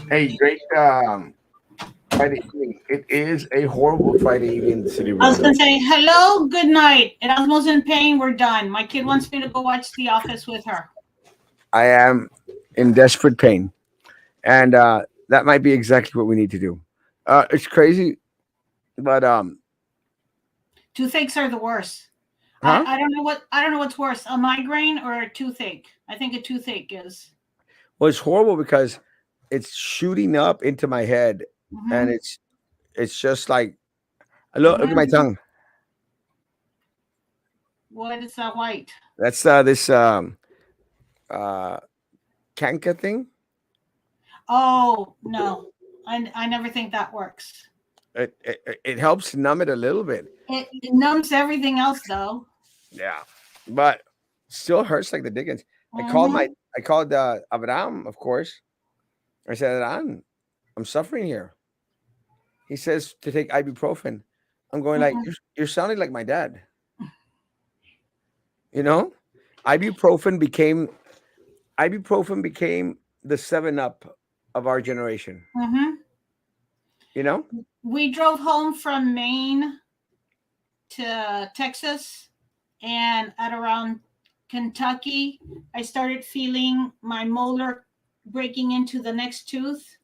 Hey, great Friday evening. It is a horrible Friday evening in the city of I was Ronda. gonna say hello, good night. Erasmo's in pain. We're done. My kid wants me to go watch The Office with her. I am in desperate pain, and that might be exactly what we need to do. It's crazy, but Toothaches are the worst. huh? I don't know what's worse, a migraine or a toothache. I think a toothache is. Well, it's horrible because it's shooting up into my head, and Hmm. it's just like look at my tongue. What is that white? That's this uh canker thing. Oh no, I never think that works. It helps numb it a little bit. It numbs everything else though. Yeah, but still hurts like the dickens. Hmm. I called Abraham, of course. I said, Abraham, I'm suffering here. He says to take ibuprofen. I'm going like you're sounding like my dad. You know, ibuprofen became ibuprofen became the 7 Up of our generation. Hmm. You know, We drove home from Maine to Texas, and at around Kentucky, I started feeling my molar breaking into the next tooth,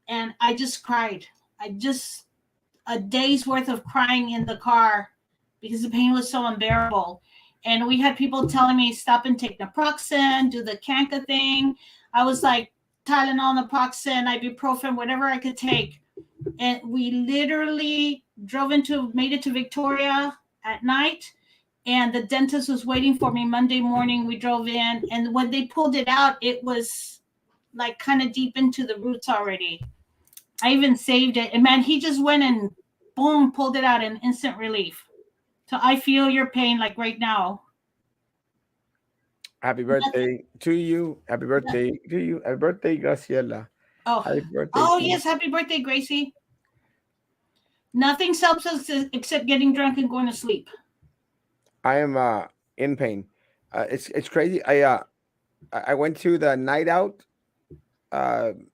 and I just cried. I just a day's worth of crying in the car because the pain was so unbearable. And we had people telling me stop and take naproxen, do the canker thing. I was like Tylenol, naproxen, ibuprofen, whatever I could take. And we literally made it to Victoria at night, and the dentist was waiting for me Monday morning. We drove in, and when they pulled it out, it was like kind of deep into the roots already. I even saved it, and man, he just went and boom, pulled it out in instant relief. So I feel your pain like right now. happy Nothing. birthday to you. Happy birthday to you. Happy birthday, Graciela. Oh, Happy birthday oh to you. yes, happy birthday, Gracie. Nothing helps us except getting drunk and going to sleep. I am in pain. It's crazy. I went to the night out, uh, I don't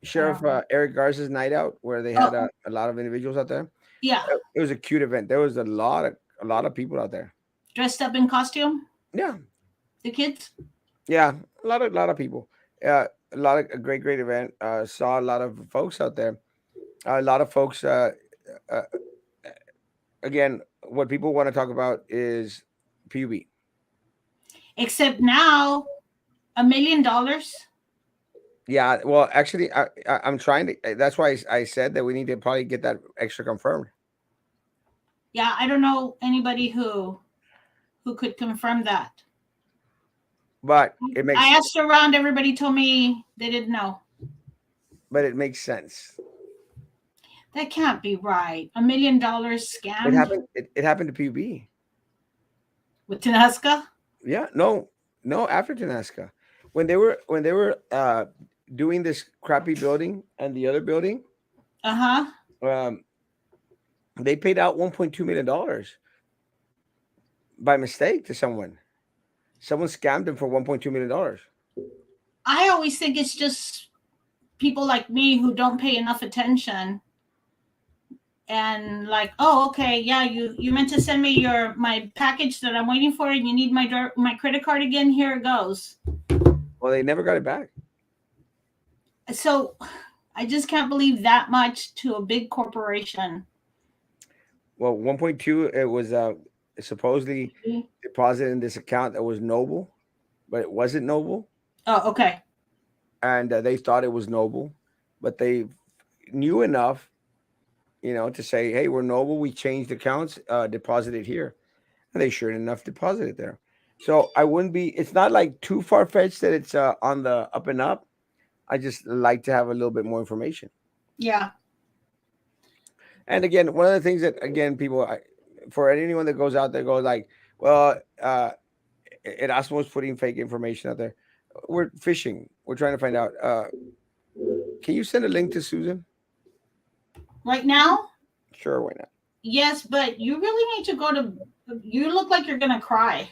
Sheriff know. Eric Garza's night out, where they had Oh, a lot of individuals out there. yeah, It was a cute event. There was a lot of people out there. dressed up in costume. Yeah, The kids. yeah, a lot of people. A lot of a great event. Saw a lot of folks out there. A lot of folks. Uh, Again, what people want to talk about is PUB. Except now, $1 million. Yeah, well, actually, I'm trying to. That's why I said that we need to probably get that extra confirmed. Yeah, I don't know anybody who could confirm that. But I asked around. Everybody told me they didn't know. it makes sense. That can't be right. $1 million It scammed happened. It happened to PUB. with Tinasca. Yeah, no, after Tanasca, when they were doing this crappy building and the other building, Uh huh. um, they paid out $1.2 million by mistake to someone. Someone scammed them for $1.2 million. I always think it's just people like me who don't pay enough attention and like, oh, okay, yeah, you meant to send me my package that I'm waiting for, and you need my credit card again. Here it goes. Well, they never got it back. So I just can't believe that much to a big corporation. Well, 1.2, it was supposedly deposited in this account that was Noble, but it wasn't Noble, Oh, okay. and they thought it was Noble, but they knew enough, to say, "Hey, we're Noble. We changed accounts, deposited here," and they sure enough deposited there. So I wouldn't be. It's not like too far fetched that it's on the up and up. I just like to have a little bit more information. Yeah. And again, one of the things that again for anyone that goes out there goes like, well, Erasmo is putting fake information out there. We're fishing. We're trying to find out. Can you send a link to Susan? Right now, Sure, why not? yes, but you really need to go to. You look like you're gonna cry.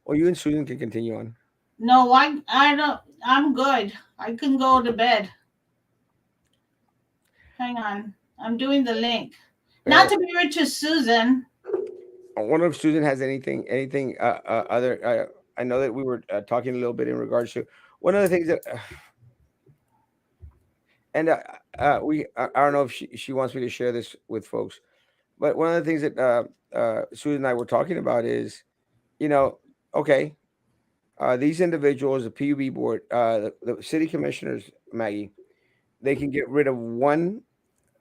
Well, you and Susan can continue on. No, I don't. I'm good. I can go to bed. Hang on. I'm doing the link. Not Uh, to be rude to Susan. I wonder if Susan has anything other. I know that we were talking a little bit in regards to one of the things that, and I don't know if she wants me to share this with folks, but one of the things that Susan and I were talking about is, you know, okay, these individuals, the PUB board, the city commissioners, Maggie, they can get rid of one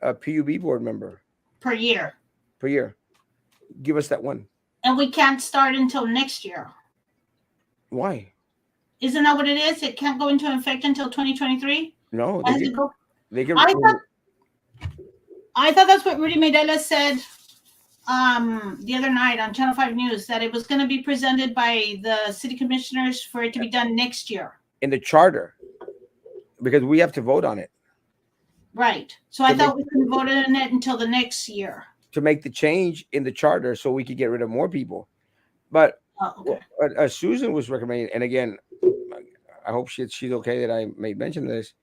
PUB board member Per year. per year. Give us that one. And we can't start until next year. Why? Isn't that what it is? It can't go into effect until 2023? No, Has to go. they can. I thought that's what Rudy Medela said the other night on Channel 5 News, that it was going to be presented by the city commissioners for it to be done next year. In the charter, because we have to vote on it. Right. So I thought we couldn't vote on it until the next year. To make the change in the charter so we could get rid of more people. But Susan was recommending, and again, I hope she's okay that I made mention of this,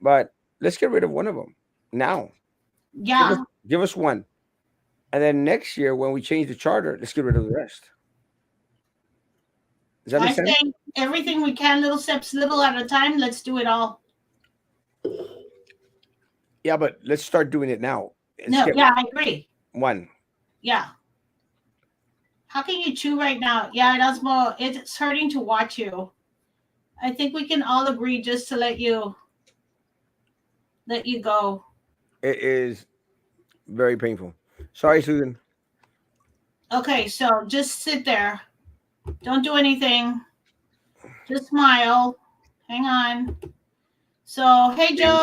but let's get rid of one of them now. Yeah. Give us one. And then next year, when we change the charter, let's get rid of the rest. Does that make sense? I think everything we can, little steps, little at a time. Let's do it all. Yeah, but let's start doing it now. I agree. One. Yeah. How can you chew right now? Yeah, Erasmo, it's hurting to watch you. I think we can all agree just to let you go. It is very painful. Sorry, Susan. Okay, so just sit there. Don't do anything. Just smile. Hang on. So, hey, Joe.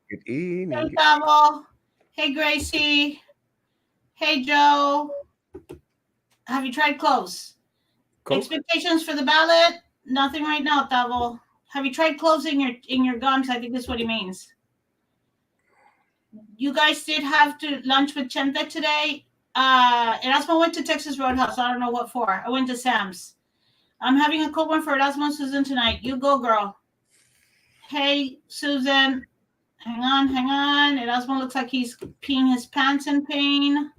Good evening. Hey, Tavo. Hey, Gracie. Hey, Joe. Have you tried cloves? Coke? Expectations for the ballot? Nothing right now, Tavo. Have you tried cloves in your gums? I think that's what he means. You guys did have to lunch with Chente today. Erasmo went to Texas Roadhouse. I don't know what for. I went to Sam's. I'm having a cold one for Erasmo and Susan tonight. You go, girl. Hey, Susan. Hang on. Erasmo looks like he's peeing his pants in pain.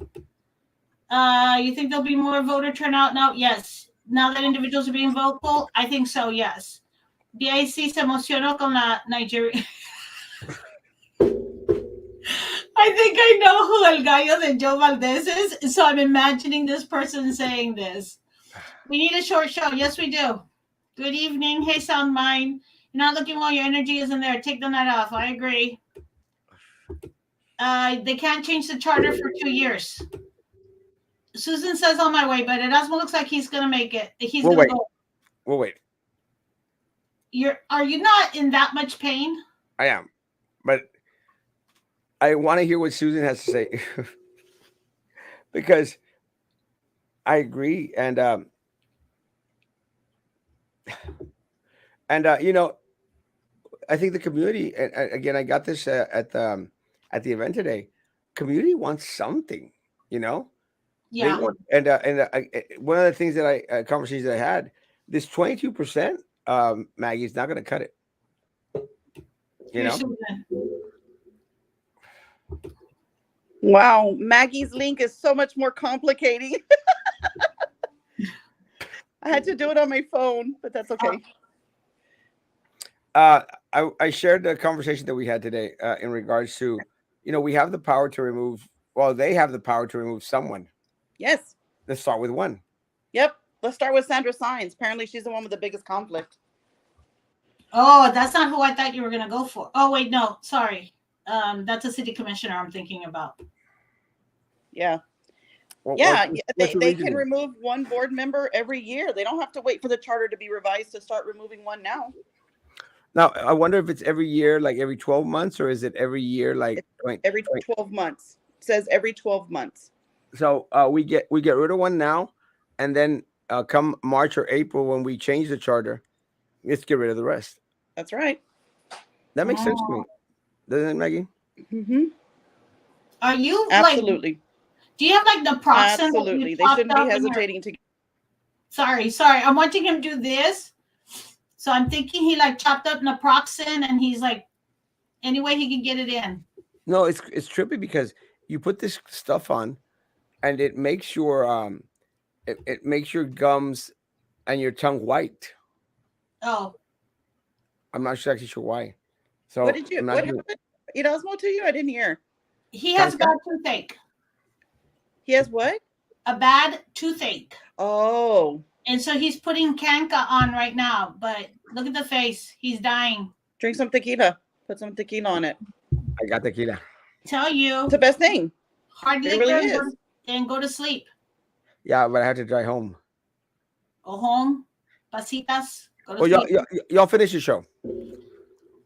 You think there'll be more voter turnout now? Yes. Now that individuals are being vocal, I think so, yes. DIC se emocionó con la Nigeria. I think I know who El Gallo de Joe Valdez is, so I'm imagining this person saying this. We need a short show. Yes, we do. Good evening. Hey, Sound Mind. You're not looking well. Your energy isn't there. Take the night off. I agree. They can't change the charter for 2 years. Susan says on my way, but Erasmo looks like he's going to make it. He's going to go. We'll wait. Are you not in that much pain? I am, but I want to hear what Susan has to say because I agree, and you know, I think the community, and again, I got this at the event today. Community wants something, you know. Yeah. One of the things that conversations that I had, this 22%, Maggie's not going to cut it. You know. Wow, Maggie's link is so much more complicating. I had to do it on my phone, but that's okay. I shared the conversation that we had today in regards to, you know, we have the power to remove. Well, they have the power to remove someone. Yes. Let's start with one. Yep. Let's start with Sandra Sines. Apparently, she's the one with the biggest conflict. Oh, that's not who I thought you were going to go for. Oh, wait, no, sorry. That's a city commissioner I'm thinking about. Yeah. They can remove one board member every year. They don't have to wait for the charter to be revised to start removing one now. Now, I wonder if it's every year, like every 12 months, or is it every year, like every 12 months? It says every 12 months. So we get rid of one now, and then come March or April when we change the charter, let's get rid of the rest. That's right. That makes sense to me, doesn't it, Maggie? Mm-hmm. Are you absolutely? Do you have like the proxy? Absolutely. They shouldn't be hesitating to. Sorry. I'm watching him do this. So I'm thinking he like chopped up naproxen and he's like, any way he can get it in. No, it's trippy because you put this stuff on, and it makes it makes your gums and your tongue white. Oh, I'm not actually sure why. What So did you? I'm not What sure. happened? Erasmo to you? I didn't hear. he has Cancer? bad toothache. He has what? A bad toothache. Oh, And so he's putting canca on right now. But look at the face. He's dying. drink some tequila. Put some tequila on it. I got tequila. Tell you. It's the best thing. Hard It liquor really is. and go to sleep. Yeah, but I had to drive home. Go home. Pasitas. Go to Well, sleep. y'all finish the show.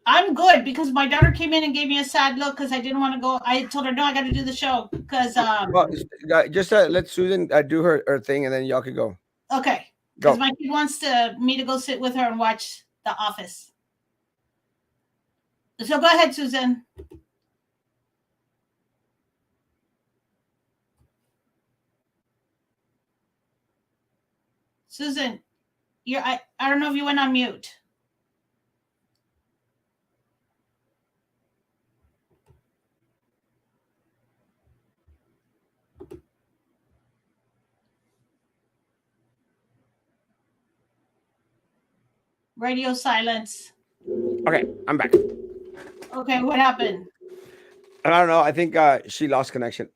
I'm good because my daughter came in and gave me a sad look because I didn't want to go. I told her, no, I got to do the show because, Well, just let Susan do her thing, and then y'all can go. okay. Go. Because my kid wants me to go sit with her and watch The Office. So go ahead, Susan. Susan, I don't know if you went on mute. Radio silence. Okay, I'm back. Okay, what happened? I don't know. I think she lost connection.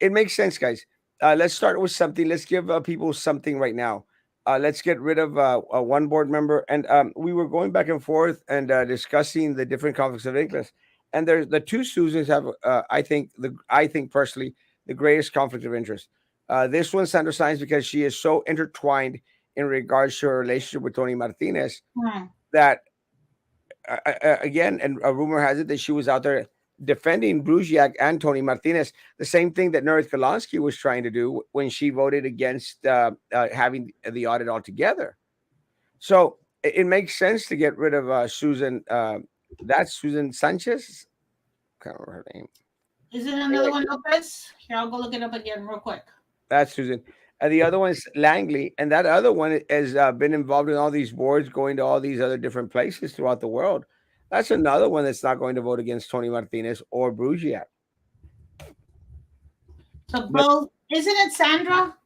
It makes sense, guys. Let's start with something. Let's give people something right now. Let's get rid of one board member. And we were going back and forth and discussing the different conflicts of interest. And there's the two Susans have, I think personally, the greatest conflict of interest. This one, Sandra Sines, because she is so intertwined in regards to her relationship with Tony Martinez that again, and a rumor has it that she was out there defending Bruziak and Tony Martinez, the same thing that Nerith Galansky was trying to do when she voted against having the audit altogether. So it makes sense to get rid of Susan. That's Susan Sanchez. Can't remember her name. Is it another one, Lopez? Here, I'll go look it up again real quick. That's Susan. The other one's Langley, and that other one has been involved in all these boards, going to all these other different places throughout the world. That's another one that's not going to vote against Tony Martinez or Bruziak. So both, isn't it Sandra?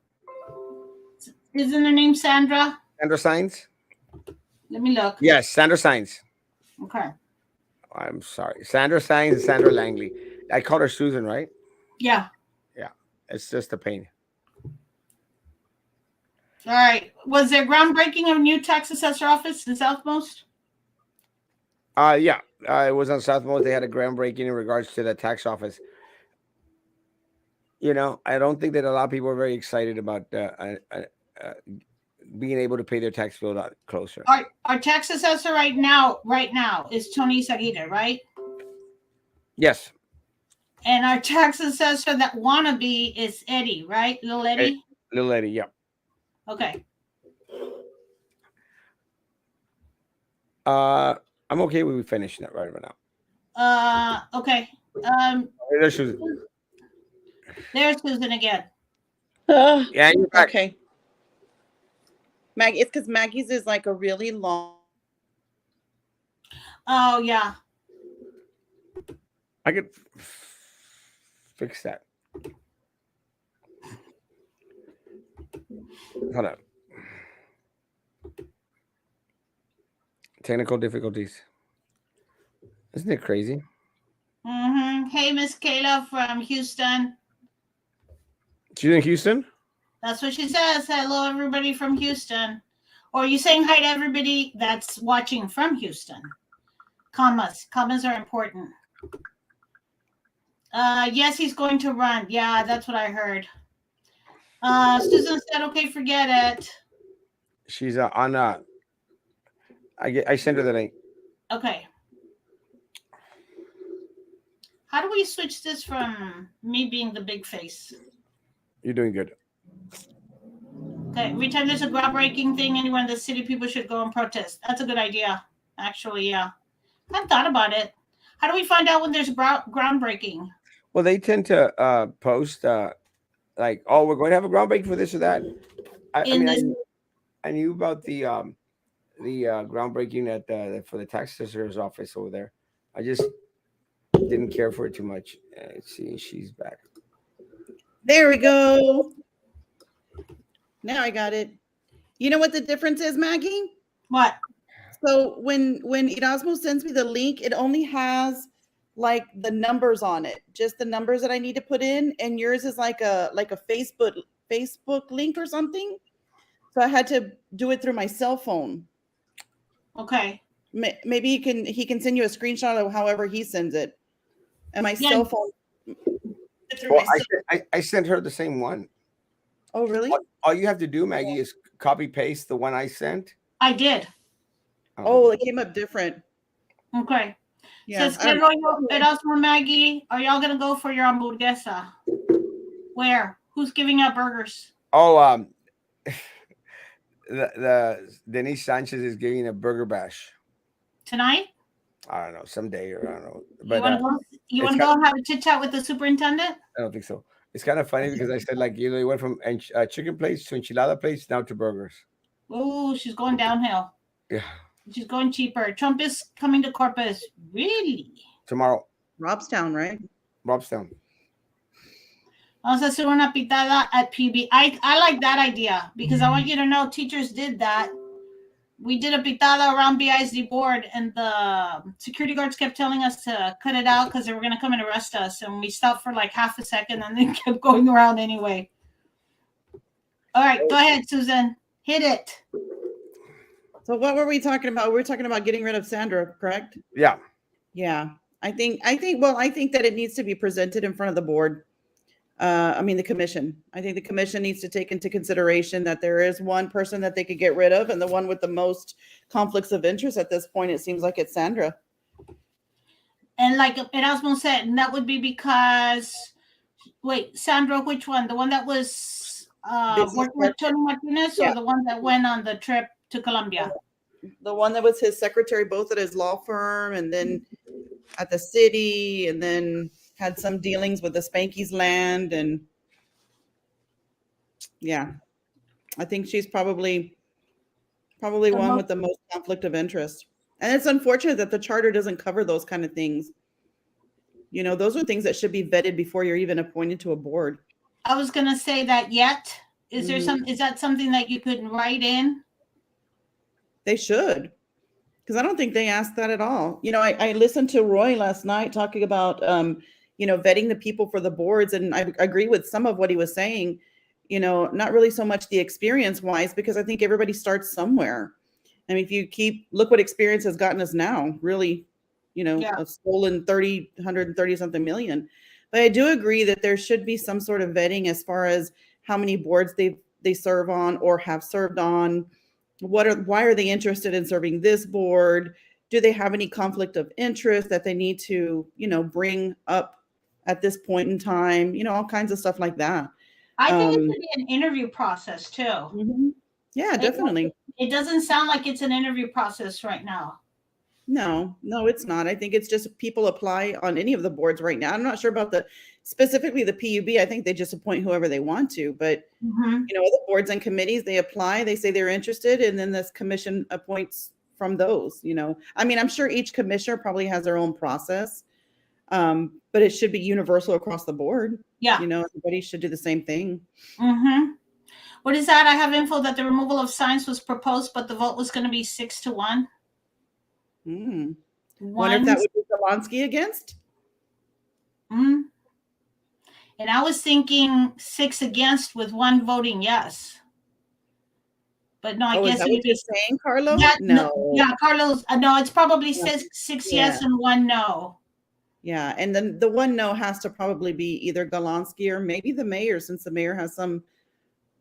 Isn't her name Sandra? Sandra Sines? Let me look. Yes, Sandra Sines. Okay. I'm sorry. Sandra Sines and Sandra Langley. I called her Susan, right? Yeah. Yeah. It's just a pain. All right. Was there groundbreaking of new tax assessor office in Southmost? Yeah. It was on Southmost. They had a groundbreaking in regards to the tax office. You know, I don't think that a lot of people are very excited about being able to pay their tax bill out closer. Our tax assessor right now is Tony Saguida, right? Yes. And our tax assessor that wannabe is Eddie, right? Little Eddie? Little Eddie, yeah. Okay. I'm okay with finishing it right now. Okay. There's Susan. There's Susan again. Yeah, you're back. Okay. Maggie, it's because Maggie's is like a really long. Oh yeah. I could fix that. Hold on. Technical difficulties. Isn't it crazy? Mm-hmm. Hey, Miss Kayla from Houston. She's in Houston? That's what she says. Hello, everybody from Houston. Or are you saying hi to everybody that's watching from Houston? Commas. Commas are important. Yes, he's going to run. Yeah, that's what I heard. Susan said, okay, forget it. She's on I sent her the link. Okay. How do we switch this from me being the big face? You're doing good. Okay, every time there's a groundbreaking thing anywhere in the city, people should go and protest. That's a good idea. Actually, yeah. I hadn't thought about it. How do we find out when there's groundbreaking? Well, they tend to post like, oh, we're going to have a groundbreaking for this or that. I knew about the groundbreaking at for the tax assessor's office over there. I just didn't care for it too much. Let's see, she's back. There we go. Now I got it. You know what the difference is, Maggie? What? So when Erasmo sends me the link, it only has like the numbers on it, just the numbers that I need to put in, and yours is like a Facebook link or something. So I had to do it through my cell phone. Okay. Maybe he can send you a screenshot of however he sends it. And my cell phone. Well, I sent her the same one. Oh, really? All you have to do, Maggie, is copy paste the one I sent. I did. Oh, it came up different. Okay. Yeah. Says Erasmo, Maggie, are y'all gonna go for your hamburguesa? Where? Who's giving out burgers? Oh, the Denise Sanchez is giving a burger bash tonight. I don't know, someday, or I don't know. But you want to go have a chit chat with the superintendent? I don't think so. It's kind of funny because I said, like, you know, you went from chicken plates to enchilada plates now to burgers. Oh, she's going downhill. Yeah. She's going cheaper. Trump is coming to Corpus. Really? Tomorrow. Robstown, right? Robstown. Vamos a hacer una pitada at PB. I like that idea because I want you to know teachers did that. We did a pitada around BISD board, and the security guards kept telling us to cut it out because they were going to come and arrest us. And we stopped for like half a second and then kept going around anyway. All right, go ahead, Susan. Hit it. So what were we talking about? We were talking about getting rid of Sandra, correct? Yeah. Yeah. I think that it needs to be presented in front of the board. The commission. I think the commission needs to take into consideration that there is one person that they could get rid of, and the one with the most conflicts of interest at this point, it seems like it's Sandra. And like Erasmo said, and that would be because, wait, Sandra, which one? The one that was working with Tony Martinez, or the one that went on the trip to Colombia? The one that was his secretary, both at his law firm and then at the city, and then had some dealings with the Spanky's land. And yeah, I think she's probably one with the most conflict of interest. And it's unfortunate that the charter doesn't cover those kind of things. You know, those are things that should be vetted before you're even appointed to a board. I was going to say that yet. Is there is that something that you could write in? They should. Because I don't think they asked that at all. You know, I listened to Roy last night talking about, vetting the people for the boards. And I agree with some of what he was saying, you know, not really so much the experience wise, because I think everybody starts somewhere. I mean, if you look what experience has gotten us now, really, you know, a stolen 130 something million. But I do agree that there should be some sort of vetting as far as how many boards they serve on or have served on. Why are they interested in serving this board? Do they have any conflict of interest that they need to, you know, bring up at this point in time? You know, all kinds of stuff like that. I think it should be an interview process too. Mm-hmm. Yeah, definitely. It doesn't sound like it's an interview process right now. No, it's not. I think it's just people apply on any of the boards right now. I'm not sure about specifically the PUB. I think they just appoint whoever they want to, but you know, the boards and committees, they apply, they say they're interested, and then this commission appoints from those, you know. I mean, I'm sure each commissioner probably has their own process, but it should be universal across the board. Yeah. You know, everybody should do the same thing. What is that? I have info that the removal of signs was proposed, but the vote was going to be 6-1. Wonder if that would be Zelensky against? And I was thinking 6 against with 1 voting yes. But no, I guess is that what you're saying, Carlos? Yeah, no. Yeah, Carlos. No, it's probably 6 yes and 1 no. Yeah, and then the 1 no has to probably be either Galansky or maybe the mayor, since the mayor has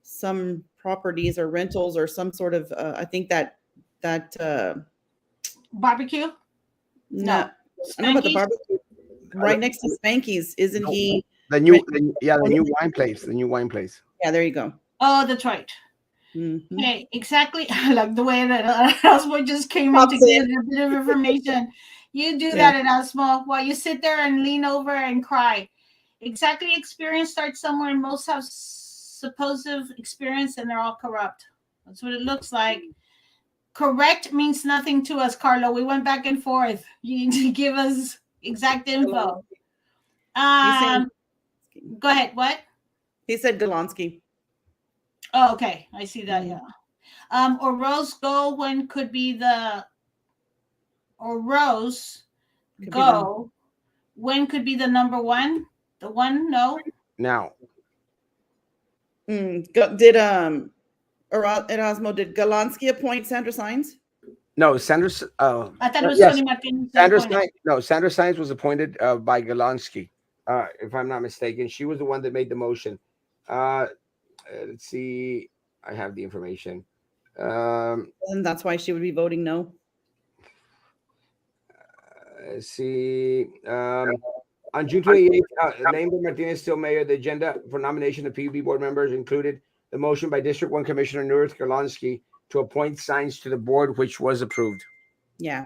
some properties or rentals or some sort of I think that barbecue. No, I don't know about the barbecue. Right next to Spanky's, isn't he? The new wine place. The new wine place. Yeah, there you go. Oh, that's right. Okay, exactly. Like the way that Erasmo just came in to give a bit of information. You do that, Erasmo, while you sit there and lean over and cry. Exactly, experience starts somewhere, and most have supposed experience, and they're all corrupt. That's what it looks like. correct means nothing to us, Carlo. We went back and forth. You need to give us exact info. He's saying, Go ahead. What? he said Golonsky. Oh, okay. I see that. Yeah. Or Rose go when could be the, or Rose Could be go when could be the number one? The one? No. Now, Did Erasmo, did Golonsky appoint Sandra Sines? no, Sanders. I thought it was Yes, Tony Martinez. Sandra appointed. Sines. No, Sandra Sines was appointed by Golonsky, if I'm not mistaken. She was the one that made the motion. Let's see. I have the information. And that's why she would be voting no. Let's see. On June 28th, named Martinez still mayor. The agenda for nomination of PUB board members included the motion by District 1 Commissioner Nurit Golonsky to appoint Sines to the board, which was approved. Yeah.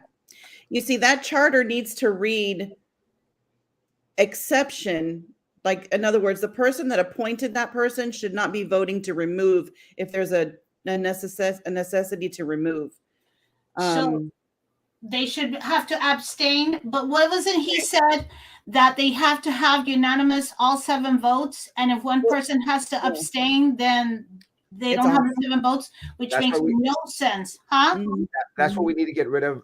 You see, that charter needs to read exception. Like, in other words, the person that appointed that person should not be voting to remove if there's a necessity to remove. So they should have to abstain. But what wasn't he said that they have to have unanimous all 7 votes, and if one person has to abstain, then they don't have the 7 votes, which makes no sense, huh? That's what we need to get rid of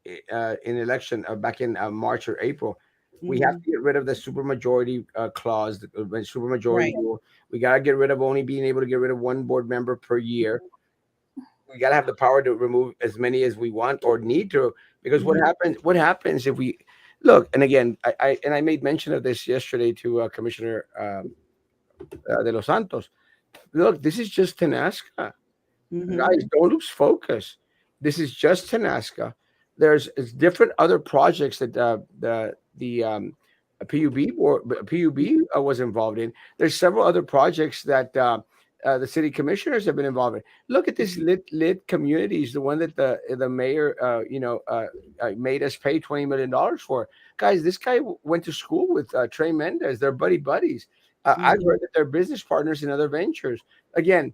in election back in March or April. We have to get rid of the supermajority clause, the supermajority rule. We got to get rid of only being able to get rid of 1 board member per year. We got to have the power to remove as many as we want or need to, because what happens if we look, and again, I made mention of this yesterday to Commissioner de los Santos. Look, this is just Tenasca. Guys, don't lose focus. This is just Tenasca. There's different other projects that the PUB was involved in. There's several other projects that the city commissioners have been involved in. Look at this lit communities, the one that the mayor made us pay $20 million for. Guys, this guy went to school with Trey Mendez. They're buddies. I've heard that they're business partners in other ventures. Again,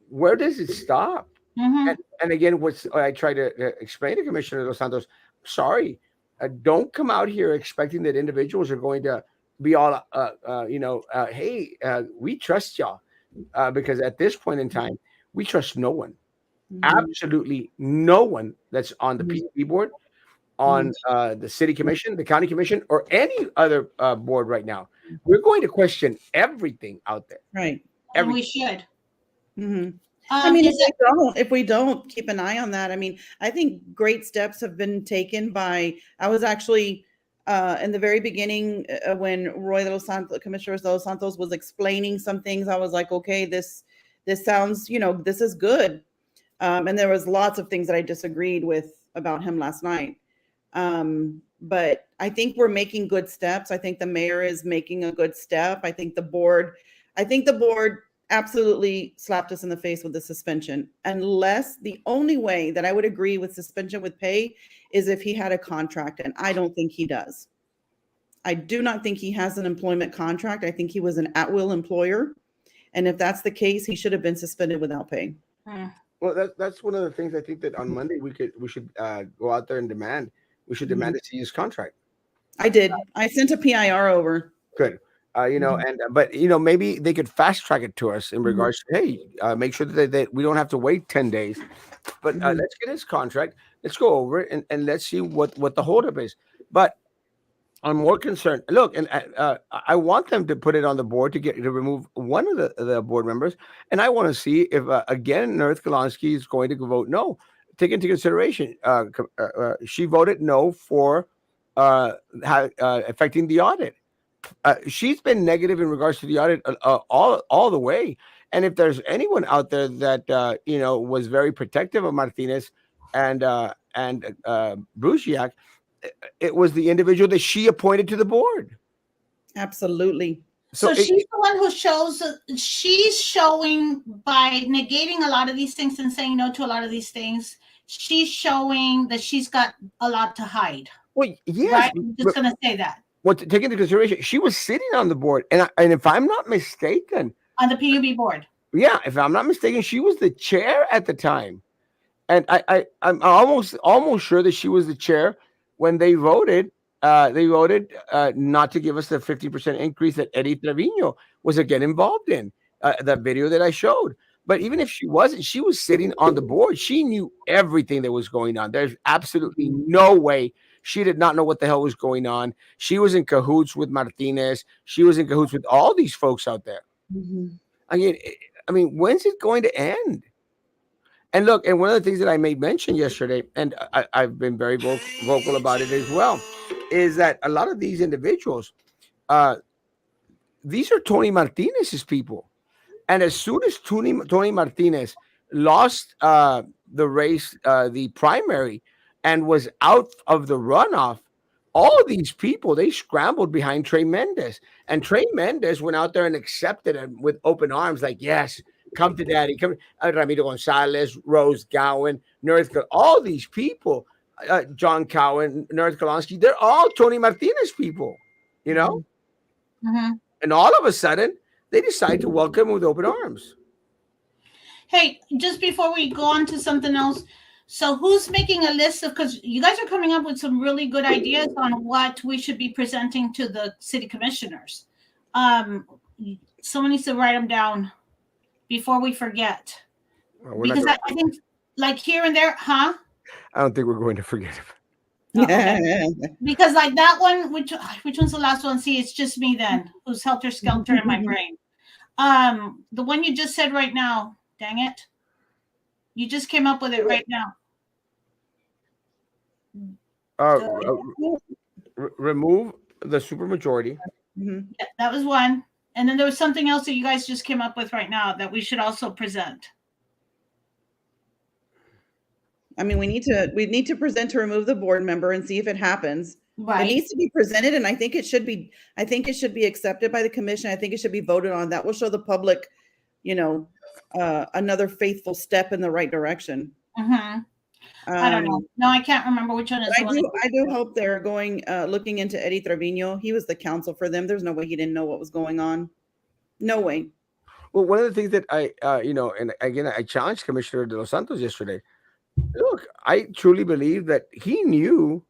where does it stop? And again, what I try to explain to Commissioner Dos Santos, sorry, don't come out here expecting that individuals are going to be all, hey, we trust y'all. Because at this point in time, we trust no one, absolutely no one that's on the PUB board, on the city commission, the county commission, or any other board right now. We're going to question everything out there. Right. And we should. I mean, if we don't keep an eye on that, I mean, I think great steps have been taken by, I was actually in the very beginning when Commissioner de los Santos was explaining some things, I was like, okay, this sounds, this is good. And there was lots of things that I disagreed with about him last night. But I think we're making good steps. I think the mayor is making a good step. I think the board absolutely slapped us in the face with the suspension. Unless the only way that I would agree with suspension with pay is if he had a contract, and I don't think he does. I do not think he has an employment contract. I think he was an at-will employer. And if that's the case, he should have been suspended without pay. Well, that's one of the things I think that on Monday we should go out there and demand. We should demand to see his contract. I did. I sent a PIR over. Good. But maybe they could fast track it to us in regards to, hey, make sure that we don't have to wait 10 days. But let's get his contract. Let's go over it and let's see what the holdup is. But I'm more concerned. Look, and I want them to put it on the board to remove one of the board members, and I want to see if again Nurit Golonsky is going to vote no. Take into consideration, she voted no for affecting the audit. She's been negative in regards to the audit all the way. And if there's anyone out there that was very protective of Martinez and Brusiak, it was the individual that she appointed to the board. Absolutely. So she's the one who shows. She's showing by negating a lot of these things and saying no to a lot of these things. She's showing that she's got a lot to hide. Well, yes, right? I'm just gonna say that. Well, take into consideration, she was sitting on the board, and if I'm not mistaken, on the PUB board. Yeah, if I'm not mistaken, she was the chair at the time. And I'm almost sure that she was the chair when they voted. They voted not to give us the 50% increase that Eddie Trevino was again involved in. That video that I showed. But even if she wasn't, she was sitting on the board. She knew everything that was going on. There's absolutely no way she did not know what the hell was going on. She was in cahoots with Martinez. She was in cahoots with all these folks out there. Mhm. I mean, when's it going to end? And look, and one of the things that I made mention yesterday, and I've been very vocal about it as well, is that a lot of these individuals, uh, these are Tony Martinez's people. And as soon as Tony Martinez lost the race, the primary, and was out of the runoff, all these people, they scrambled behind Trey Mendez. And Trey Mendez went out there and accepted it with open arms, like, yes, come to daddy. Come, Ramiro Gonzalez, Rose Gowen, Nerth, all these people, John Cowan, Nerth Kalonsky, they're all Tony Martinez people, you know? Mm-hmm. And all of a sudden, they decide to welcome him with open arms. Hey, just before we go on to something else, so who's making a list of, because you guys are coming up with some really good ideas on what we should be presenting to the city commissioners. Someone needs to write them down before we forget. Because I think like here and there, huh? I don't think we're going to forget him. Oh, okay. Because like that one, which one's the last one? See, it's just me then, who's helter skelter in my brain. The one you just said right now, dang it. You just came up with it right now. Remove the supermajority. Mm-hmm. Yeah, that was one. And then there was something else that you guys just came up with right now that we should also present. I mean, we need to present to remove the board member and see if it happens. Right. It needs to be presented, and I think it should be accepted by the commission. I think it should be voted on. That will show the public, another faithful step in the right direction. Mm-hmm. I don't know. No, I can't remember which one is the one. I do hope they're looking into Eddie Trevino. He was the counsel for them. There's no way he didn't know what was going on. No way. Well, one of the things that I, and again, I challenged Commissioner De Los Santos yesterday. Look, I truly believe that he knew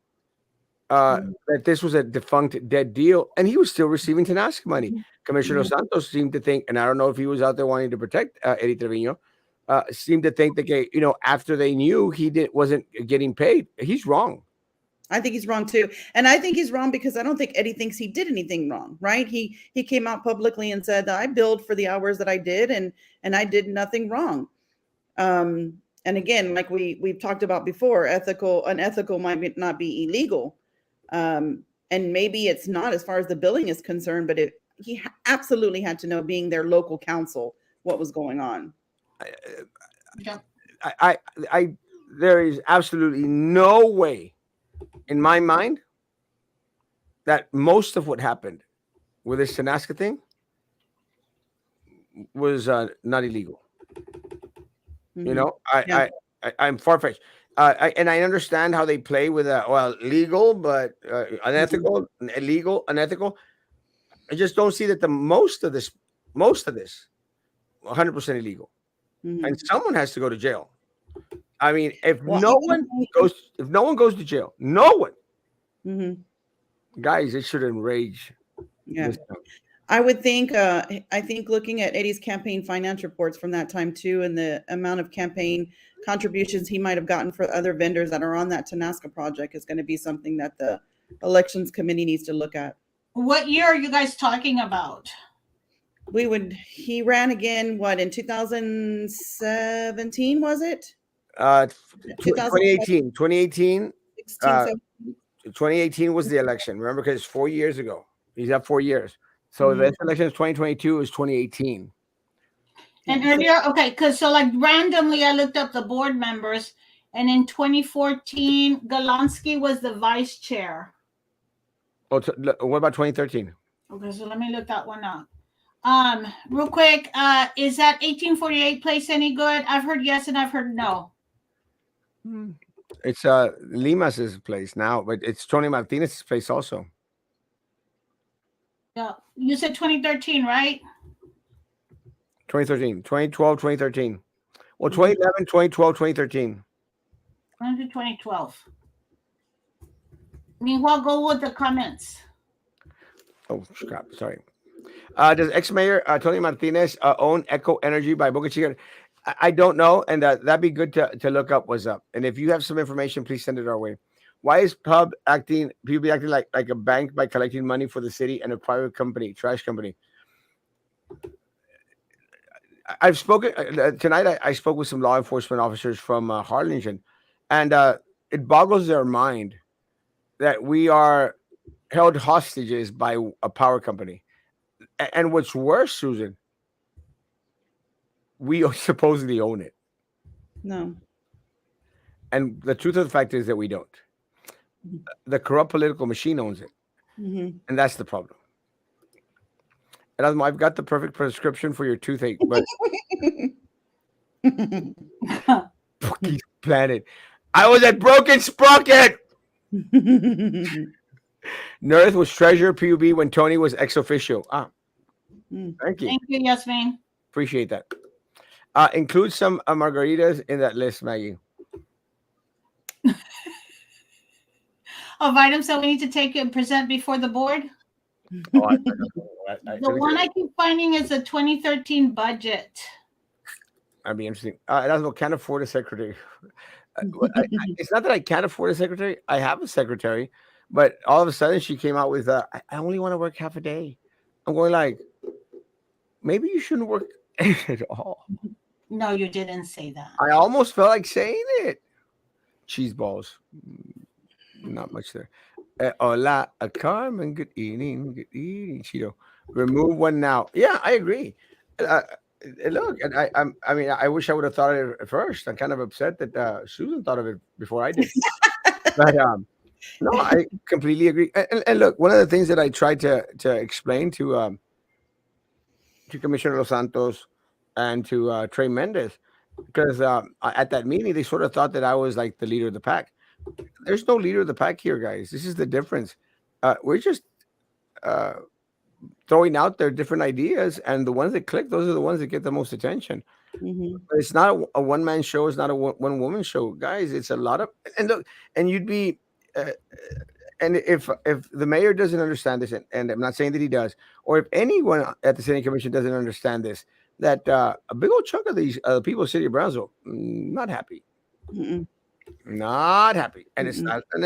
that this was a defunct, dead deal, and he was still receiving Tenasca money. Commissioner Santos seemed to think, and I don't know if he was out there wanting to protect Eddie Trevino, seemed to think that after they knew he wasn't getting paid, he's wrong. I think he's wrong too, and I think he's wrong because I don't think Eddie thinks he did anything wrong. Right? He came out publicly and said, "I billed for the hours that I did, and I did nothing wrong." And again, like we've talked about before, unethical might not be illegal. And maybe it's not as far as the billing is concerned, but he absolutely had to know, being their local counsel, what was going on. There is absolutely no way in my mind that most of what happened with this Tenasca thing was not illegal. Mm-hmm. I'm far-fetched. And I understand how they play with legal, but unethical, illegal, unethical. I just don't see that most of this, 100% illegal, and someone has to go to jail. I mean, if no one goes to jail, no one, guys, it should enrage. Yeah. I would think, I think looking at Eddie's campaign finance reports from that time too, and the amount of campaign contributions he might have gotten for other vendors that are on that Tenasca project is going to be something that the elections committee needs to look at. What year are you guys talking about? He ran again, in 2017, was it? 2018. 2018 was the election. Remember, because it's 4 years ago. He's up 4 years. So the election is 2022 is 2018. And earlier, okay, because so like randomly I looked up the board members, and in 2014, Golonsky was the vice chair. Oh, what about 2013? Okay, so let me look that one up. Real quick, is that 1848 place any good? I've heard yes and I've heard no. It's Limas's place now, but it's Tony Martinez's place also. Yeah, you said 2013, right? 2013, 2012, 2013. Well, 2011, 2012, 2013. Under 2012. Meanwhile, go with the comments. Oh, crap. Sorry. Does ex-mayor Tony Martinez own Eco Energy by Boca Chica? I don't know, and that'd be good to look up what's up. And if you have some information, please send it our way. Why is PUB acting like a bank by collecting money for the city and a private company, trash company? I've spoken tonight. I spoke with some law enforcement officers from Harlingen, and it boggles their mind that we are held hostages by a power company. And what's worse, Susan, we supposedly own it. No. And the truth of the fact is that we don't. The corrupt political machine owns it. Mm-hmm. And that's the problem. And I've got the perfect prescription for your toothache, but Pookie's Planet. I was at Broken Sprocket. Nerth was treasurer PUB when Tony was ex officio. Thank you. Thank you, Yasmin. Appreciate that. Include some margaritas in that list, Maggie. Of items that we need to take and present before the board. Oh, The one I keep finding is the 2013 budget. I'd be interesting. Erasmo can't afford a secretary. It's not that I can't afford a secretary. I have a secretary, but all of a sudden she came out with, I only want to work half a day. I'm going like, maybe you shouldn't work at all. No, you didn't say that. I almost felt like saying it. Cheese balls. Not much there. Hola, Carmen. Good evening. Good evening, Cheeto. Remove one now. Yeah, I agree. Look, and I mean, I wish I would have thought of it at first. I'm kind of upset that Susan thought of it before I did. But no, I completely agree. And look, one of the things that I tried to explain to Commissioner Los Santos and to Trey Mendez, because at that meeting they sort of thought that I was like the leader of the pack. There's no leader of the pack here, guys. This is the difference. We're just throwing out their different ideas, and the ones that click, those are the ones that get the most attention. Mm-hmm. It's not a one-man show. It's not a one-woman show, guys. It's a lot of, and look, and you'd be, and if the mayor doesn't understand this, and I'm not saying that he does, or if anyone at the city commission doesn't understand this, that a big old chunk of these people of the city of Brownsville not happy. Mm-mm. Not happy, and it's not. And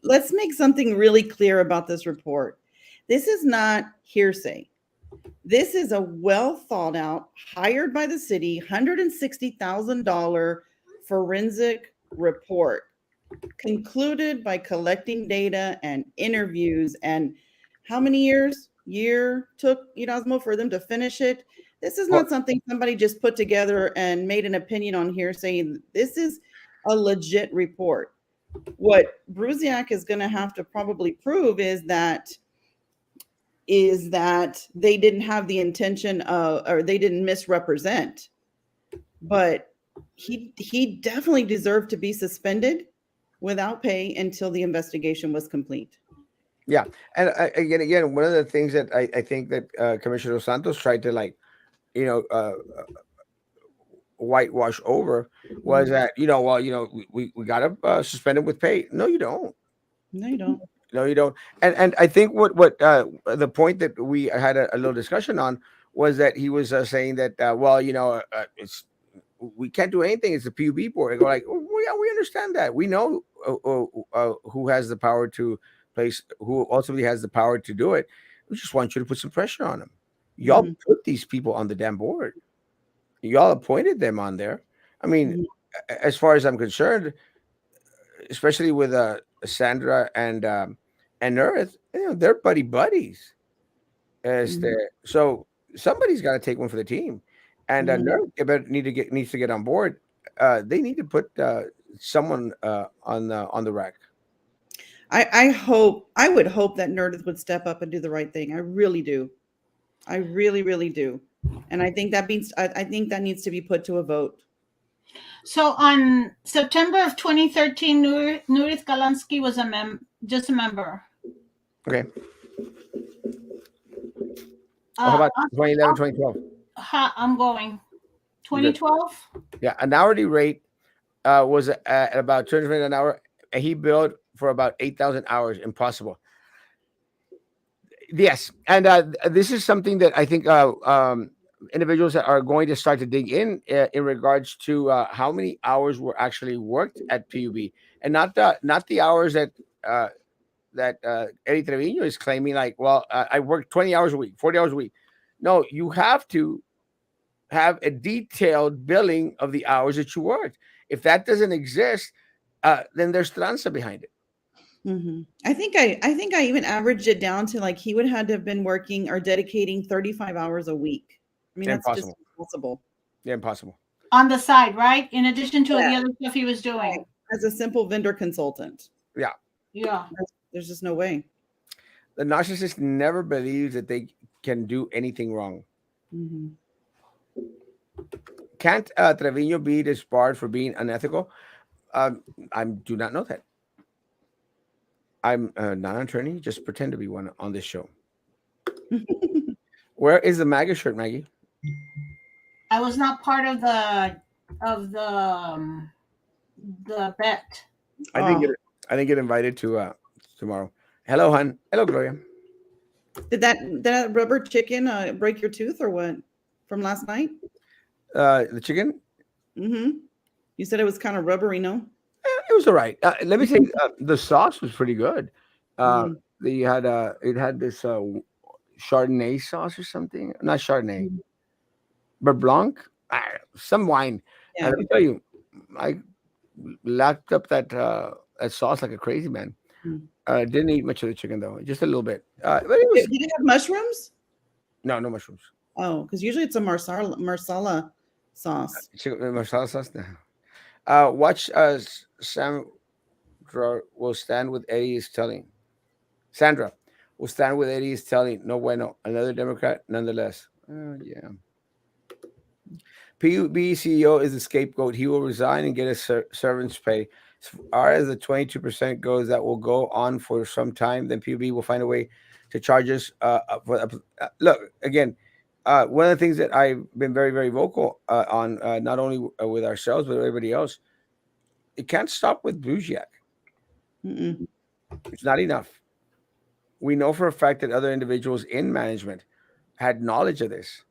let's make something really clear about this report. This is not hearsay. This is a well thought out, hired by the city, $160,000 forensic report, concluded by collecting data and interviews. And how many years took Erasmo for them to finish it? This is not something somebody just put together and made an opinion on hearsay. This is a legit report. What Brusiak is going to have to probably prove is that they didn't have the intention of, or they didn't misrepresent. But he definitely deserved to be suspended without pay until the investigation was complete. Yeah, and again, one of the things that I think that Commissioner Santos tried to whitewash over was that we got to suspend him with pay. No, you don't. No, you don't. No, you don't. And I think what the point that we had a little discussion on was that he was saying that it's we can't do anything. It's the PUB board. I go like, oh, yeah, we understand that. We know who has the power to place, who ultimately has the power to do it. We just want you to put some pressure on them. Y'all put these people on the damn board. Y'all appointed them on there. I mean, as far as I'm concerned, especially with Sandra and Earth, they're buddies. So somebody's got to take one for the team, and Earth needs to get on board. They need to put someone on the rack. I would hope that Nerdith would step up and do the right thing. I really do. I really, really do. And I think that means I think that needs to be put to a vote. So on September of 2013, Nurith Galansky was just a member. Okay. How about 2011, 2012? I'm going. 2012? Yeah, an hourly rate was at about 200 an hour. And he billed for about 8,000 hours. Impossible. Yes, and this is something that I think individuals that are going to start to dig in regards to how many hours were actually worked at PUB, and not the hours uh, that Eddie Trevino is claiming. Like, well, I work 20 hours a week, 40 hours a week. No, you have to have a detailed billing of the hours that you worked. If that doesn't exist, then there's tranza behind it. I think I even averaged it down to like he would have to have been working or dedicating 35 hours a week. I mean, that's just Impossible. impossible. Yeah, impossible. On the side, right? In addition to the Yeah. other stuff he was doing. As a simple vendor consultant. Yeah. Yeah. There's just no way. The narcissist never believes that they can do anything wrong. Mhm. Can't Trevino be disbarred for being unethical? I do not know that. I'm not an attorney. Just pretend to be one on this show. Where is the MAGA shirt, Maggie? I was not part of the bet. I didn't get invited to tomorrow. Hello, hon. Hello, Gloria. Did that rubber chicken break your tooth or what from last night? The chicken? Mm-hmm. You said it was kind of rubbery, no? It was all right. Let me say, the sauce was pretty good. Mhm. It had this Chardonnay sauce or something. Not Chardonnay, Mhm. but Blanc. Some wine. Yeah. And let me tell you, I lapped up that sauce like a crazy man. Mm. Didn't eat much of the chicken though, just a little bit. But it was Did it have mushrooms? no mushrooms. Oh, because usually it's a marsala sauce. Chicken masala sauce. No. Watch Sandra will stand with Eddie is telling. Sandra will stand with Eddie is telling. No bueno. Another Democrat, nonetheless. Yeah. PUB CEO is the scapegoat. He will resign and get a servant's pay. As far as the 22% goes, that will go on for some time. Then PUB will find a way to charge us. Look, again, one of the things that I've been very, very vocal on, not only with ourselves, but everybody else, it can't stop with Buziak. Mm-mm. It's not enough. We know for a fact that other individuals in management had knowledge of this.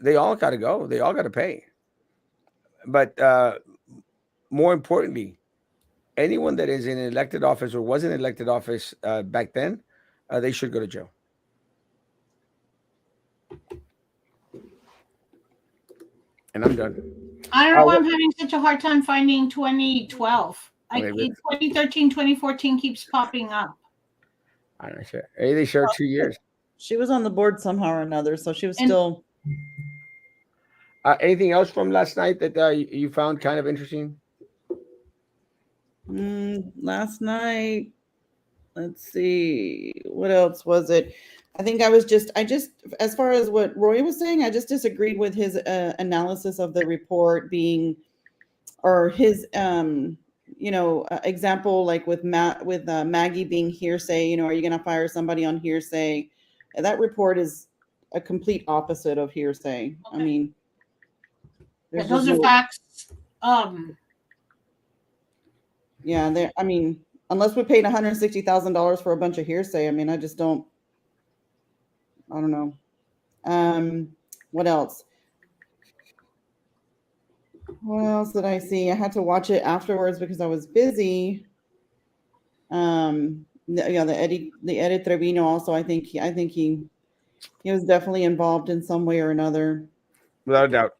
They all got to go. They all got to pay. But more importantly, anyone that is in an elected office or was in elected office back then, they should go to jail. And I'm done. I don't know why I'm having such a hard time finding 2012. Okay, good. 2013, 2014 keeps popping up. I'm not sure. Hey, they share 2 years. She was on the board somehow or another, so she was And- still. Anything else from last night that you found kind of interesting? Last night, let's see, what else was it? I think I just, as far as what Roy was saying, I just disagreed with his analysis of the report being, or his, example, like with Maggie being hearsay. Are you going to fire somebody on hearsay? That report is a complete opposite of hearsay. Okay. I mean, Those are facts. Yeah, I mean, unless we paid $160,000 for a bunch of hearsay, I mean, I don't know. What else? What else did I see? I had to watch it afterwards because I was busy. The Eddie Trevino also, I think he was definitely involved in some way or another. Without a doubt.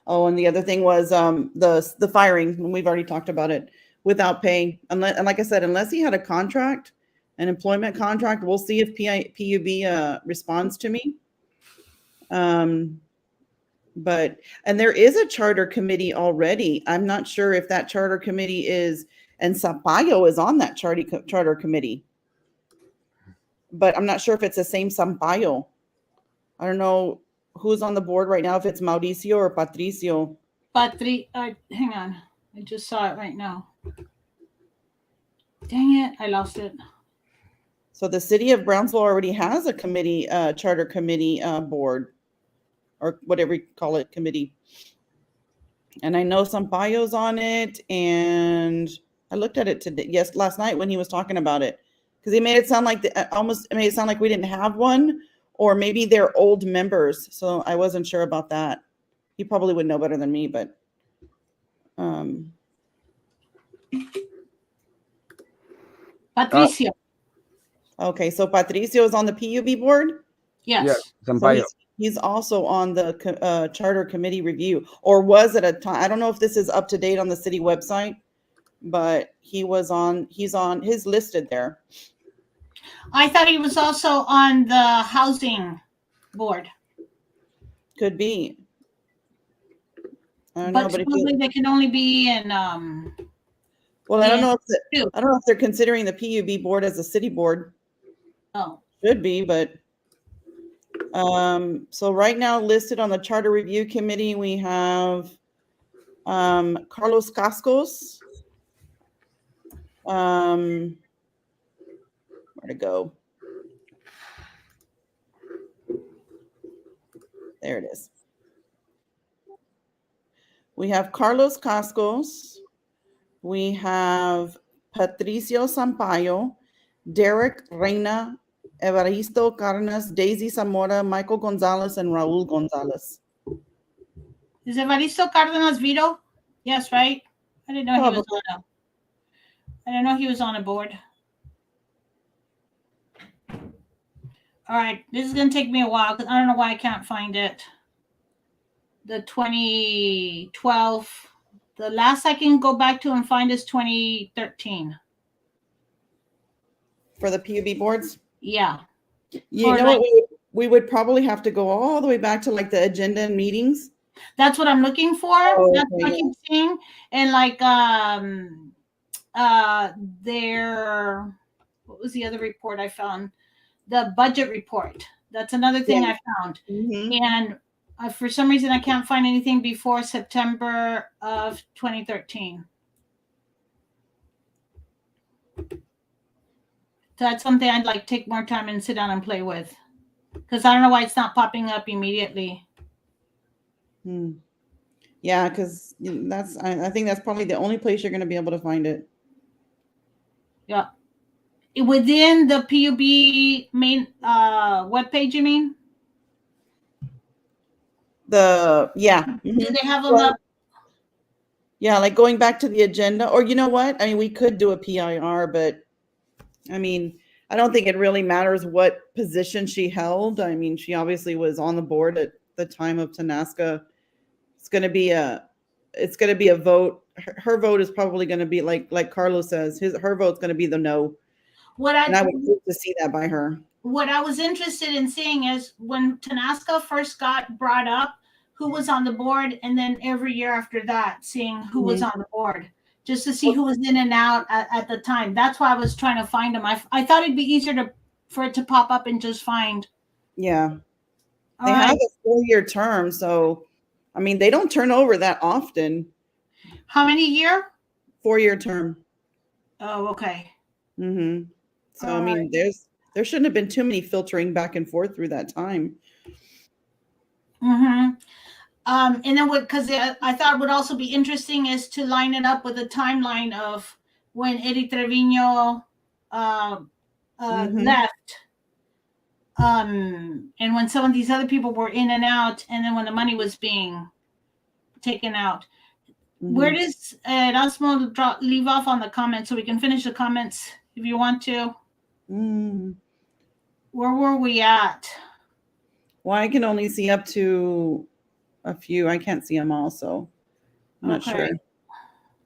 Oh, and the other thing was the firing. We've already talked about it, without pay. And like I said, unless he had a contract, an employment contract, we'll see if PUB responds to me. But there is a charter committee already. I'm not sure if that charter committee is, and Sampaio is on that charter committee. But I'm not sure if it's the same Sampaio. I don't know who's on the board right now, if it's Mauricio or Patricio. Hang on. I just saw it right now. Dang it, I lost it. So the city of Brownsville already has a committee, charter committee board, or whatever you call it, committee. And I know Sampaio's on it, and I looked at it today, last night when he was talking about it, because he made it sound like almost made it sound like we didn't have one, or maybe they're old members. So I wasn't sure about that. He probably would know better than me, but Patricio. Okay, so Patricio is on the PUB board. Yes. Yeah, So Sampaio. he's also on the charter committee review, or was at a time. I don't know if this is up to date on the city website, but he was on. He's listed there. I thought he was also on the housing board. Could be. I don't But know, but supposedly they can only be in well, I don't know two. I don't know if they're considering the PUB board as a city board. Oh. Should be, but so right now listed on the charter review committee, we have Carlos Cascos. Where to go? There it is. We have Carlos Cascos. We have Patricio Sampaio, Derek Reina, Evaristo Carnas, Daisy Zamora, Michael Gonzalez, and Raul Gonzalez. Is Evaristo Cardenas Vito? Yes, right? I didn't know he was on a I didn't know he was on a board. All right, this is gonna take me a while because I don't know why I can't find it. The 2012. The last I can go back to and find is 2013. For the PUB boards? Yeah. You know what? We would probably have to go all the way back to like the agenda and meetings. That's what I'm looking for. That's what I keep seeing. And like what was the other report I found? The budget report. That's another thing I found. Mm-hmm. And for some reason I can't find anything before September of 2013. So that's something I'd like to take more time and sit down and play with. Because I don't know why it's not popping up immediately. Yeah, because I think that's probably the only place you're going to be able to find it. Yeah. Within the PUB main webpage, you mean? Do they have them up? Yeah, like going back to the agenda, or you know what? I mean, we could do a PIR, but I mean, I don't think it really matters what position she held. I mean, she obviously was on the board at the time of Tanasca. It's going to be a vote. Her vote is probably going to be like Carlos says. Her vote's going to be the no. And I would love to see that by her. What I was interested in seeing is when Tanasca first got brought up, who was on the board, and then every year after that, seeing who was on the board, just to see who was in and out at the time. That's why I was trying to find them. I thought it'd be easier for it to pop up and just find. Yeah. They have a 4-year term, so I mean they don't turn over that often. How many year? 4-year term. Oh, okay. Mm-hmm. So I mean, there shouldn't have been too many filtering back and forth through that time. Mm-hmm. And then because I thought would also be interesting is to line it up with a timeline of when Eddie Trevino left, and when some of these other people were in and out, and then when the money was being taken out. Mm-hmm. Where does Erasmo leave off on the comments so we can finish the comments if you want to? Mm. Where were we at? Well, I can only see up to a few. I can't see them all, so I'm not sure.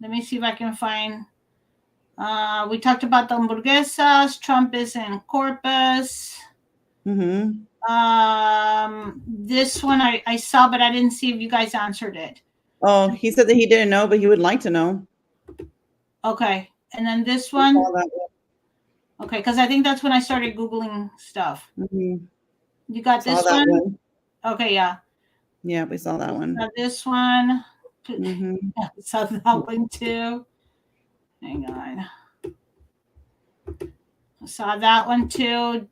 Let me see if I can find. We talked about the hamburguesas. Trump is in Corpus. Mm-hmm. This one I saw, but I didn't see if you guys answered it. Oh, he said that he didn't know, but he would like to know. Okay. And then this one. Okay, because I think that's when I started Googling stuff. Mm-hmm. You got this one? Okay, yeah. Yeah, we saw that one. This one. Mm-hmm. Yeah, we saw that one too. Hang on. Saw that one too.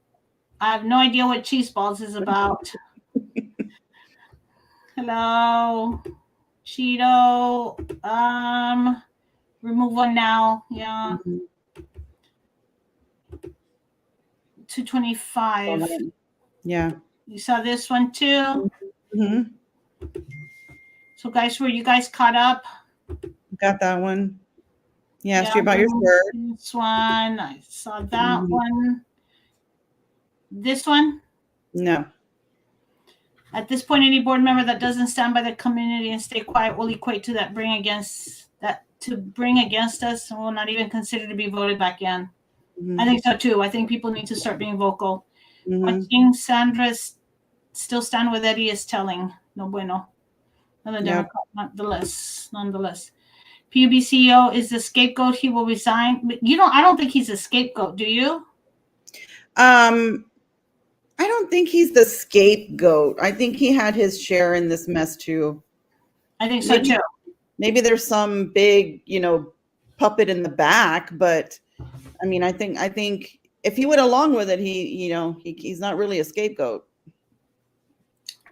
I have no idea what cheese balls is about. Hello, Cheeto. Remove one now. Yeah. 225. Yeah. You saw this one too. Mm-hmm. So, guys, were you guys caught up? Got that one. Yeah, asked you about your shirt. This one. I saw that one. This one. No. At this point, any board member that doesn't stand by the community and stay quiet will equate to bring against us and will not even consider to be voted back in. I think so too. I think people need to start being vocal. Watching Sandra still stand with Eddie is telling. No bueno. Another Democrat, nonetheless. PUB CEO is the scapegoat. He will resign. But I don't think he's a scapegoat. Do you? I don't think he's the scapegoat. I think he had his share in this mess too. I think so too. Maybe there's some big, puppet in the back, but I mean, I think if he went along with it, he's not really a scapegoat.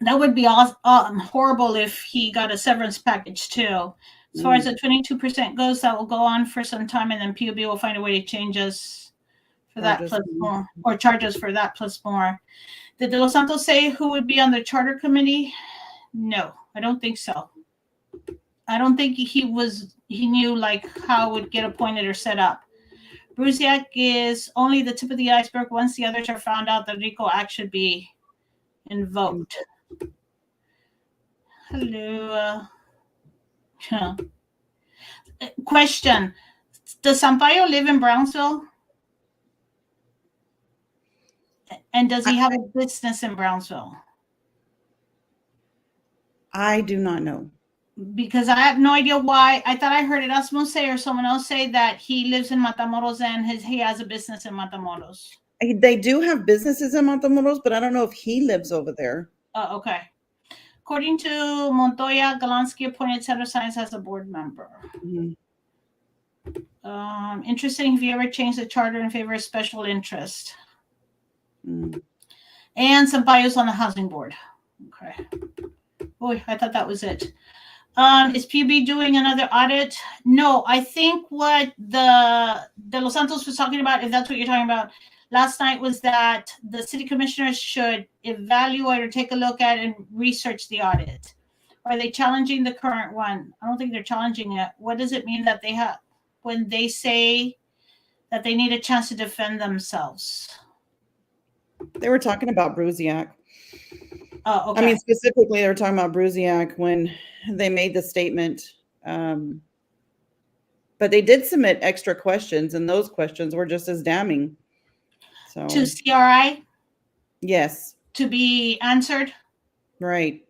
That would be horrible if he got a severance package too. As far as the 22% goes, that will go on for some time, and then PUB will find a way to change us for that plus more, or charge us for that plus more. Did De Los Santos say who would be on the charter committee? No, I don't think so. I don't think he knew like how it would get appointed or set up. Brusiak is only the tip of the iceberg. Once the others are found out, the RICO Act should be invoked. Hello. Question. Does Sampaio live in Brownsville? And does he have a business in Brownsville? I do not know. Because I have no idea why. I thought I heard Erasmo say or someone else say that he lives in Matamoros and he has a business in Matamoros. They do have businesses in Matamoros, but I don't know if he lives over there. Oh, okay. According to Montoya, Galansky appointed Center Science as a board member. Interesting if you ever change the charter in favor of special interest. And Sampaio's on the housing board. Okay. Boy, I thought that was it. Is PUB doing another audit? No, I think what De Los Santos was talking about, if that's what you're talking about, last night was that the city commissioners should evaluate or take a look at and research the audit. Are they challenging the current one? I don't think they're challenging it. What does it mean that they have when they say that they need a chance to defend themselves? They were talking about Brusiak. Oh, okay. I mean, specifically, they were talking about Brusiak when they made the statement. But they did submit extra questions, and those questions were just as damning. So to CRI? Yes. To be answered? Right.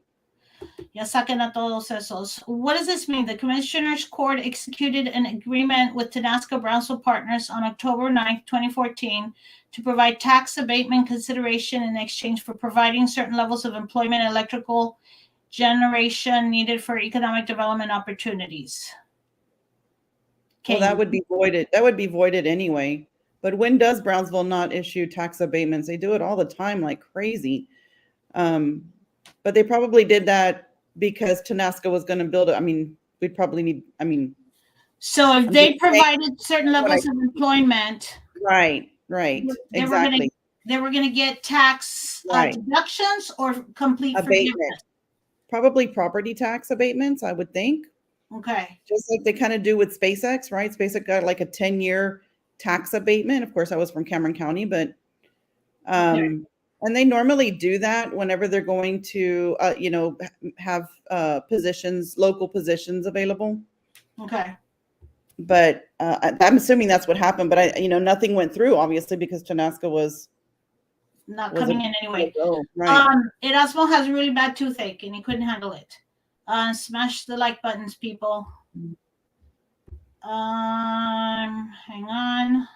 Ya saquen a todos esos. What does this mean? The Commissioners Court executed an agreement with Tenasco Brownsville Partners on October 9th, 2014 to provide tax abatement consideration in exchange for providing certain levels of employment and electrical generation needed for economic development opportunities. Well, that would be voided. That would be voided anyway. But when does Brownsville not issue tax abatements? They do it all the time like crazy. But they probably did that because Tenasco was going to build it. I mean, we'd probably need, so if they provided certain levels of employment. Right. Exactly. They were going to get tax deductions or complete forgiveness? Probably property tax abatements, I would think. Okay. Just like they kind of do with SpaceX, right? SpaceX got like a 10-year tax abatement. Of course, I was from Cameron County, but and they normally do that whenever they're going to, have local positions available. Okay. But I'm assuming that's what happened. But nothing went through, obviously, because Tenasco was not coming in anyway. Right. Erasmo has really bad toothache, and he couldn't handle it. Smash the like buttons, people. Hang on.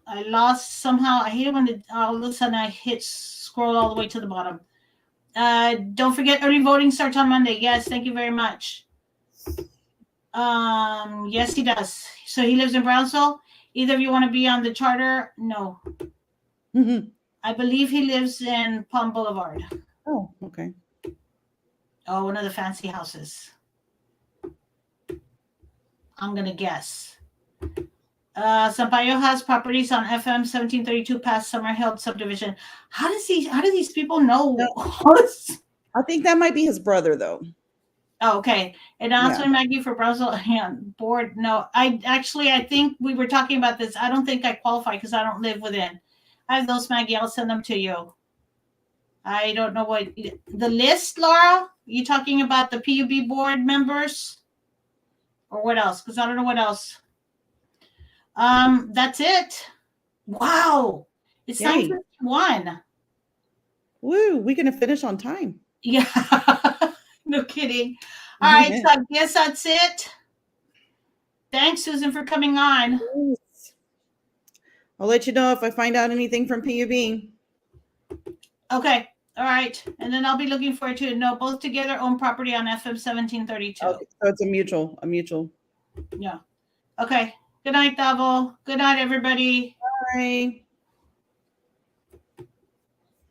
I lost somehow. I hate it when all of a sudden I hit scroll all the way to the bottom. Don't forget early voting starts on Monday. Yes, thank you very much. Yes, he does. So he lives in Brownsville. Either of you want to be on the charter? No. I believe he lives in Palm Boulevard. Oh, okay. Oh, one of the fancy houses. I'm going to guess. Sampaio has properties on FM 1732 past Summerhill subdivision. How do these people know? I think that might be his brother, though. Oh, okay. And also Maggie for Brussels board. No, I think we were talking about this. I don't think I qualify because I don't live within. I have those, Maggie. I'll send them to you. I don't know what the list, Laura. You talking about the PUB board members, or what else? Because I don't know what else. That's it. Wow, it's 9:51. Woo, we're gonna finish on time. Yeah, no kidding. All right, so I guess that's it. Thanks, Susan, for coming on. I'll let you know if I find out anything from PUB. Okay. All right. And then I'll be looking forward to know both together own property on FM 1732. Okay, so it's a mutual. Yeah. Okay. Good night, Davo. Good night, everybody. Bye.